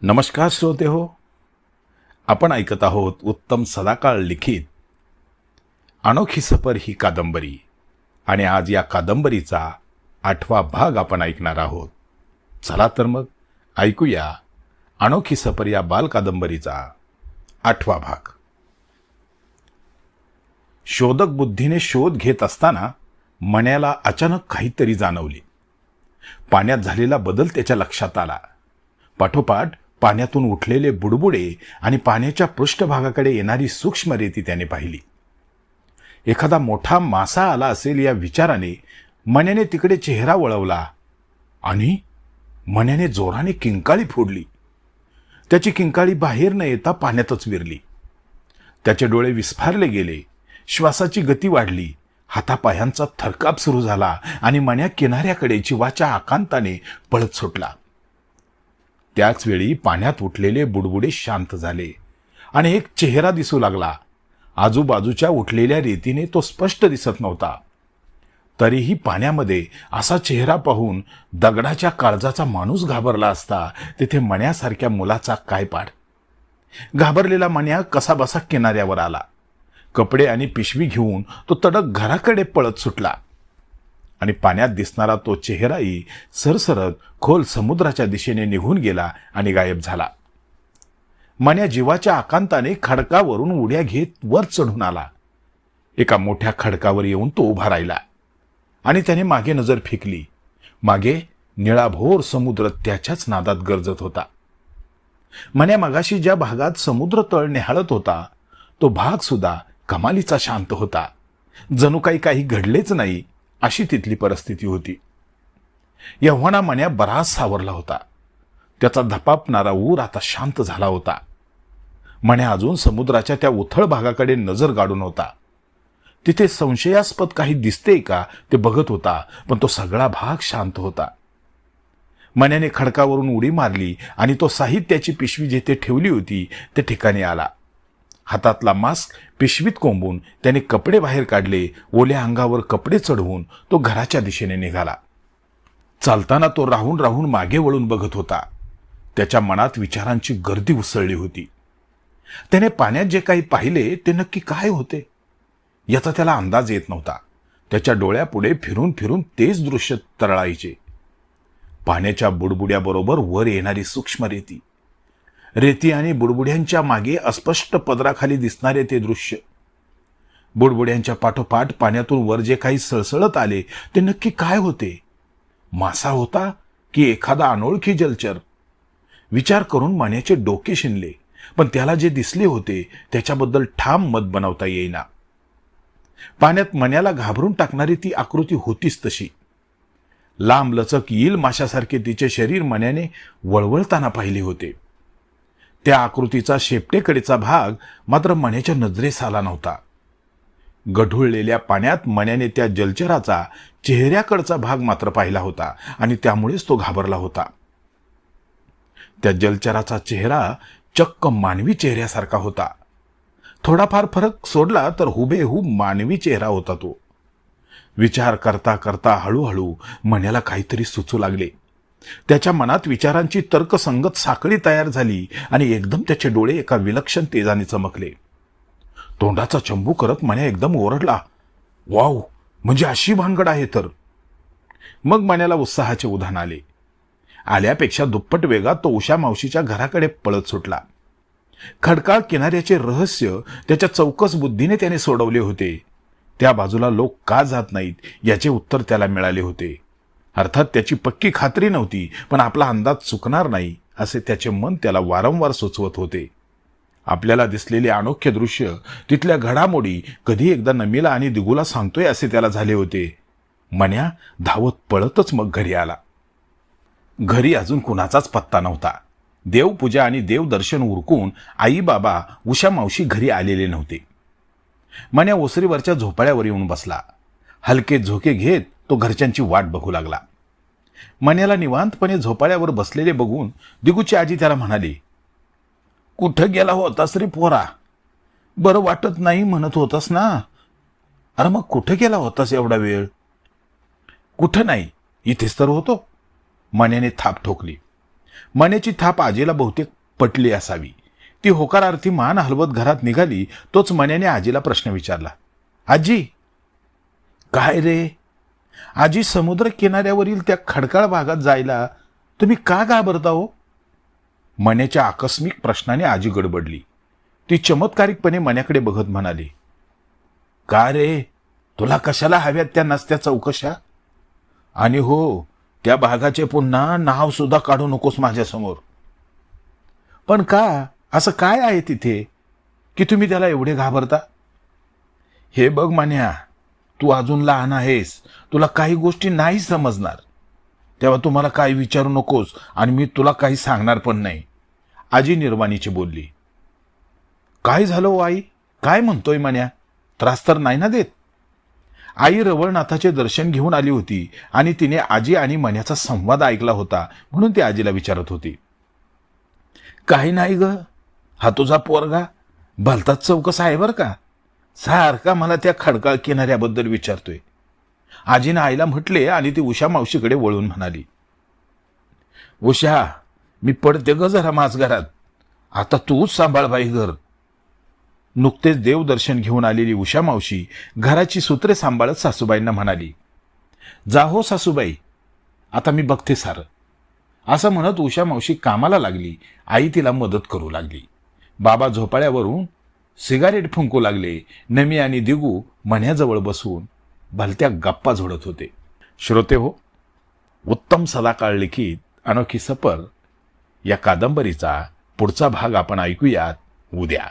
नमस्कार श्रोते हो, आपण ऐकत आहोत उत्तम सदाकाळ लिखित अनोखी सफर ही कादंबरी आणि आज या कादंबरीचा 8वा भाग आपण ऐकणार आहोत. चला तर मग ऐकूया अनोखी सफर या बाल कादंबरीचा 8वा भाग. शोधक बुद्धीने शोध घेत असताना मण्याला अचानक काहीतरी जाणवले. पाण्यात झालेला बदल त्याच्या लक्षात आला. पाठोपाठ पाण्यातून उठलेले बुडबुडे आणि पाण्याच्या पृष्ठभागाकडे येणारी सूक्ष्म रेती त्याने पाहिली. एखादा मोठा मासा आला असेल या विचाराने मण्याने तिकडे चेहरा वळवला आणि मण्याने जोराने किंकाळी फोडली. त्याची किंकाळी बाहेर न येता पाण्यातच विरली. त्याचे डोळे विस्फारले गेले. श्वासाची गती वाढली. हातापायांचा थरकाप सुरू झाला आणि मण्या किनाऱ्याकडे जीवाच्या आकांताने पळत सुटला. त्याच वेळी पाण्यात उठलेले बुडबुडे शांत झाले आणि एक चेहरा दिसू लागला. आजूबाजूच्या उठलेल्या रेतीने तो स्पष्ट दिसत नव्हता. तरीही पाण्यामध्ये असा चेहरा पाहून दगडाच्या काळजाचा माणूस घाबरला असता तिथे मण्यासारख्या मुलाचा काय पाड. घाबरलेला मण्या कसाबसा किनाऱ्यावर आला. कपडे आणि पिशवी घेऊन तो तडक घराकडे पळत सुटला आणि पाण्यात दिसणारा तो चेहराही सरसरत खोल समुद्राच्या दिशेने निघून गेला आणि गायब झाला. मण्या जीवाच्या आकांताने खडकावरून उड्या घेत वर चढून आला. एका मोठ्या खडकावर येऊन तो उभा राहिला आणि त्याने मागे नजर फेकली. मागे निळाभोर समुद्र त्याच्याच नादात गरजत होता. मण्या मगाशी ज्या भागात समुद्र तळ निहाळत होता तो भाग सुद्धा कमालीचा शांत होता. जणू काही घडलेच नाही अशी तिथली परिस्थिती होती. एव्हाना मण्या बराच सावरला होता. त्याचा धपापणारा ऊर आता शांत झाला होता. मण्या अजून समुद्राच्या त्या उथळ भागाकडे नजर गाडून होता. तिथे संशयास्पद काही दिसते का ते बघत होता, पण तो सगळा भाग शांत होता. मण्याने खडकावरून उडी मारली आणि तो साहित्याची पिशवी जिथे ठेवली होती त्या ठिकाणी आला. हातातला मास्क पिशवीत कोंबून त्याने कपडे बाहेर काढले. ओल्या अंगावर कपडे चढवून तो घराच्या दिशेने निघाला. चालताना तो राहून राहून मागे वळून बघत होता. त्याच्या मनात विचारांची गर्दी उसळली होती. त्याने पाण्यात जे काही पाहिले ते नक्की काय होते याचा त्याला अंदाज येत नव्हता. त्याच्या डोळ्यापुढे फिरून फिरून तेच दृश्य तरळायचे. पाण्याच्या बुडबुड्याबरोबर वर येणारी सूक्ष्म रेती, रेती आणि बुडबुड्यांच्या मागे अस्पष्ट पदराखाली दिसणारे ते दृश्य. बुडबुड्यांच्या पाठोपाठ पाण्यातून वर जे काही सळसळत आले ते नक्की काय होते? मासा होता की एखादा अनोळखी जलचर? विचार करून मण्याचे डोके शिनले, पण त्याला जे दिसले होते त्याच्याबद्दल ठाम मत बनवता येईना. पाण्यात मण्याला घाबरून टाकणारी ती आकृती होतीच तशी. लांब लचक येईल माशासारखे तिचे शरीर मण्याने वळवळताना पाहिले होते. त्या आकृतीचा शेपटेकडेचा भाग मात्र मण्याच्या नजरेस आला नव्हता. गढुळलेल्या पाण्यात मण्याने त्या जलचराचा चेहऱ्याकडचा भाग मात्र पाहिला होता आणि त्यामुळेच तो घाबरला होता. त्या जलचराचा चेहरा चक्क मानवी चेहऱ्यासारखा होता. थोडाफार फरक सोडला तर हुबेहूब मानवी चेहरा होता तो. विचार करता करता हळूहळू मण्याला काहीतरी सुचू लागले. त्याच्या मनात विचारांची तर्कसंगत साखळी तयार झाली आणि एकदम त्याचे डोळे एका विलक्षण तेजाने चमकले. तोंडाचा चंबू करत मण्या एकदम ओरडला, वाव, म्हणजे अशी भानगड आहे तर. मग मण्याला उत्साहाचे उधाण आले. आल्यापेक्षा दुप्पट वेगात तो उषा मावशीच्या घराकडे पळत सुटला. खडकाळ किनाऱ्याचे रहस्य त्याच्या चौकस बुद्धीने त्याने सोडवले होते. त्या बाजूला लोक का जात नाहीत याचे उत्तर त्याला मिळाले होते. अर्थात त्याची पक्की खात्री नव्हती, पण आपला अंदाज चुकणार नाही असे त्याचे मन त्याला वारंवार सुचवत होते. आपल्याला दिसलेले अनोखे दृश्य, तिथल्या घडामोडी कधी एकदा नमीला आणि दिगूला सांगतोय असे त्याला झाले होते. मण्या धावत पळतच मग घरी आला. घरी अजून कुणाचाच पत्ता नव्हता. देवपूजा आणि देवदर्शन उरकून आई बाबा उषा मावशी घरी आलेले नव्हते. मण्या ओसरीवरच्या झोपाळ्यावर येऊन बसला. हलके झोके घेत तो घरच्यांची वाट बघू लागला. मण्याला निवांतपणे झोपाळ्यावर बसलेले बघून दिगूची आजी त्याला म्हणाली, कुठं गेला होतास रे पोरा? बरं वाटत नाही म्हणत होतास ना. अरे मग कुठं गेला होतास एवढा वेळ? कुठं नाही, इथेच तर होतो. मण्याने थाप ठोकली. मण्याची थाप आजीला बहुतेक पटली असावी. ती होकारार्थी मान हलवत घरात निघाली. तोच मण्याने आजीला प्रश्न विचारला, आजी. काय रे? आजी, समुद्र किनाऱ्यावरील त्या खडकाळ भागात जायला तुम्ही का घाबरता हो? मण्याच्या आकस्मिक प्रश्नाने आजी गडबडली. ती चमत्कारिकपणे मण्याकडे बघत म्हणाली, का रे, तुला कशाला हव्यात त्या नसत्या चौकशा? आणि हो, त्या भागाचे पुन्हा नाव सुद्धा काढू नकोस माझ्यासमोर. पण का? असं काय आहे तिथे की तुम्ही त्याला एवढे घाबरता? हे बघ मन्या, तू अजून लहान आहेस, तुला काही गोष्टी नाही समजणार. तेव्हा तुम्हाला काही विचारू नकोस आणि मी तुला काही सांगणार पण नाही, आजी निर्वाणीची बोलली. काय झालं हो आई? काय म्हणतोय मन्या? त्रास तर नाही ना देत? आई रवळनाथाचे दर्शन घेऊन आली होती आणि तिने आजी आणि मन्याचा संवाद ऐकला होता, म्हणून ती आजीला विचारत होती. काही नाही ग, हा तुझा पोरगा भलताच चौकस आहे बरं का. सारखा मला त्या खडकाळ किनाऱ्याबद्दल विचारतोय. आजीनं आईला म्हटले आणि ती उषा मावशीकडे वळून म्हणाली, उषा, मी पडते ग जरा माझ घरात, आता तूच सांभाळ बाई घर. नुकतेच देवदर्शन घेऊन आलेली उषा मावशी घराची सूत्रे सांभाळत सासूबाईंना म्हणाली, जा हो सासूबाई, आता मी बघते सारं. असं म्हणत उषा मावशी कामाला लागली. आई तिला मदत करू लागली. बाबा झोपाळ्यावरून सिगारेट फुंकू लागले. नमी आणि दिगू मण्याजवळ बसून भलत्या गप्पा झोडत होते. श्रोते हो, उत्तम सदाकाळ लिखित अनोखी सफर या कादंबरीचा पुढचा भाग आपण ऐकूयात उद्या.